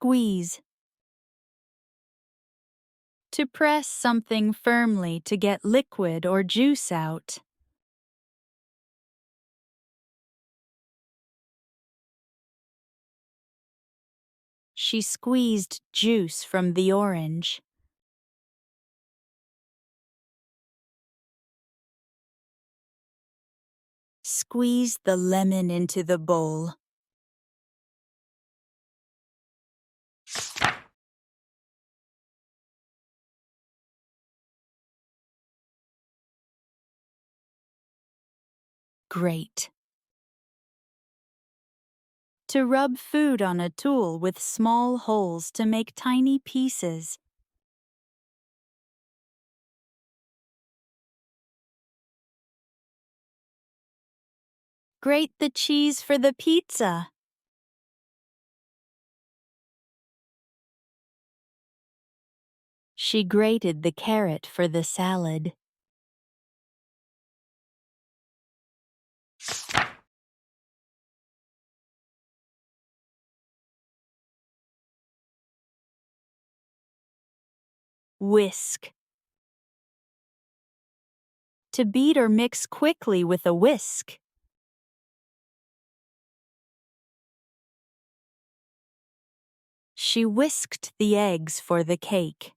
Squeeze. To press something firmly to get liquid or juice out. She squeezed juice from the orange. Squeeze the lemon into the bowl. Great. To rub food on a tool with small holes to make tiny pieces. Grate the cheese for the pizza. She grated the carrot for the salad. Whisk. To beat or mix quickly with a whisk. She whisked the eggs for the cake.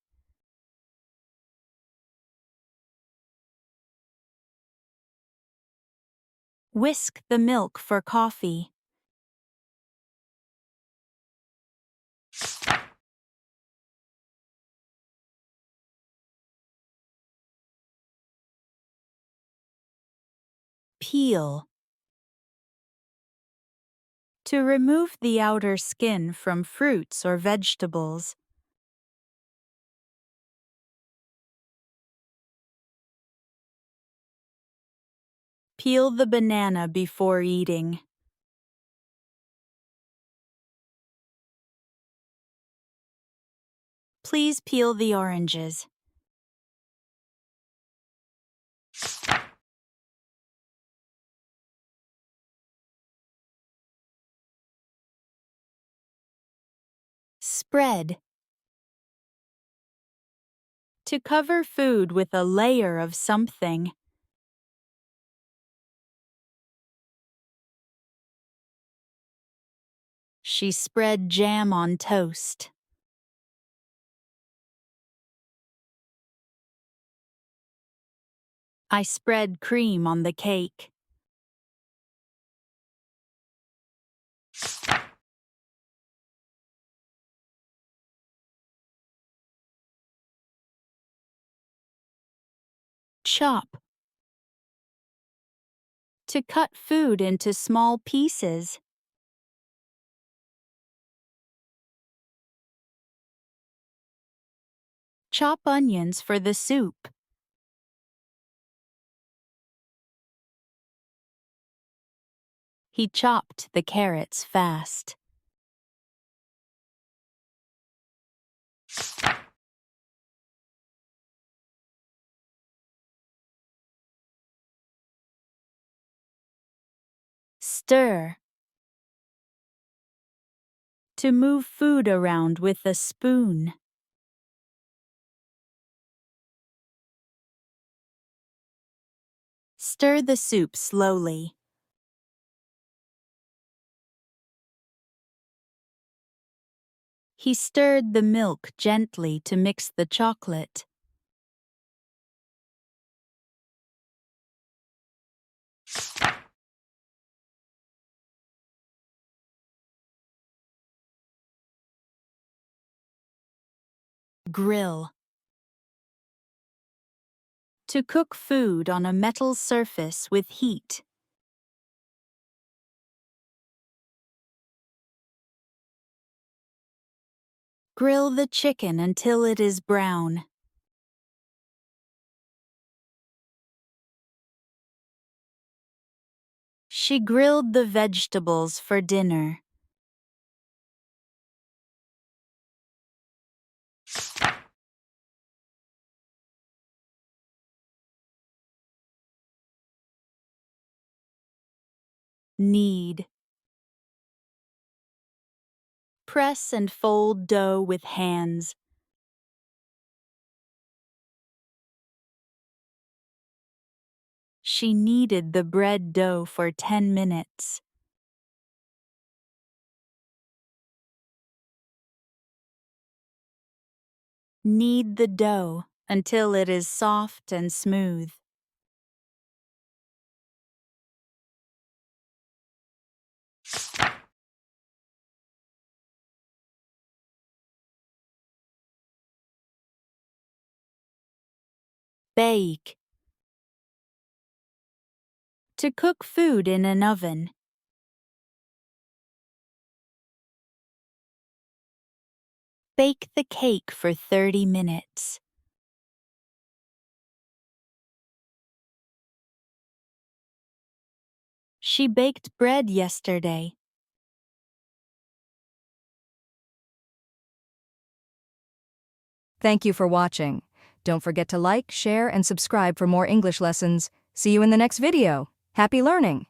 Whisk the milk for coffee. Peel. To remove the outer skin from fruits or vegetables. Peel the banana before eating. Please peel the oranges. Spread. To cover food with a layer of something. She spread jam on toast. I spread cream on the cake. Chop. To cut food into small pieces. Chop onions for the soup. He chopped the carrots fast. Stir. To move food around with a spoon. Stir the soup slowly. He stirred the milk gently to mix the chocolate. Grill. To cook food on a metal surface with heat. Grill the chicken until it is brown. She grilled the vegetables for dinner. Knead. Press and fold dough with hands. She kneaded the bread dough for 10 minutes. Knead the dough until it is soft and smooth. Bake. To cook food in an oven. Bake the cake for 30 minutes. She baked bread yesterday. Thank you for watching. Don't forget to like, share, and subscribe for more English lessons. See you in the next video. Happy learning!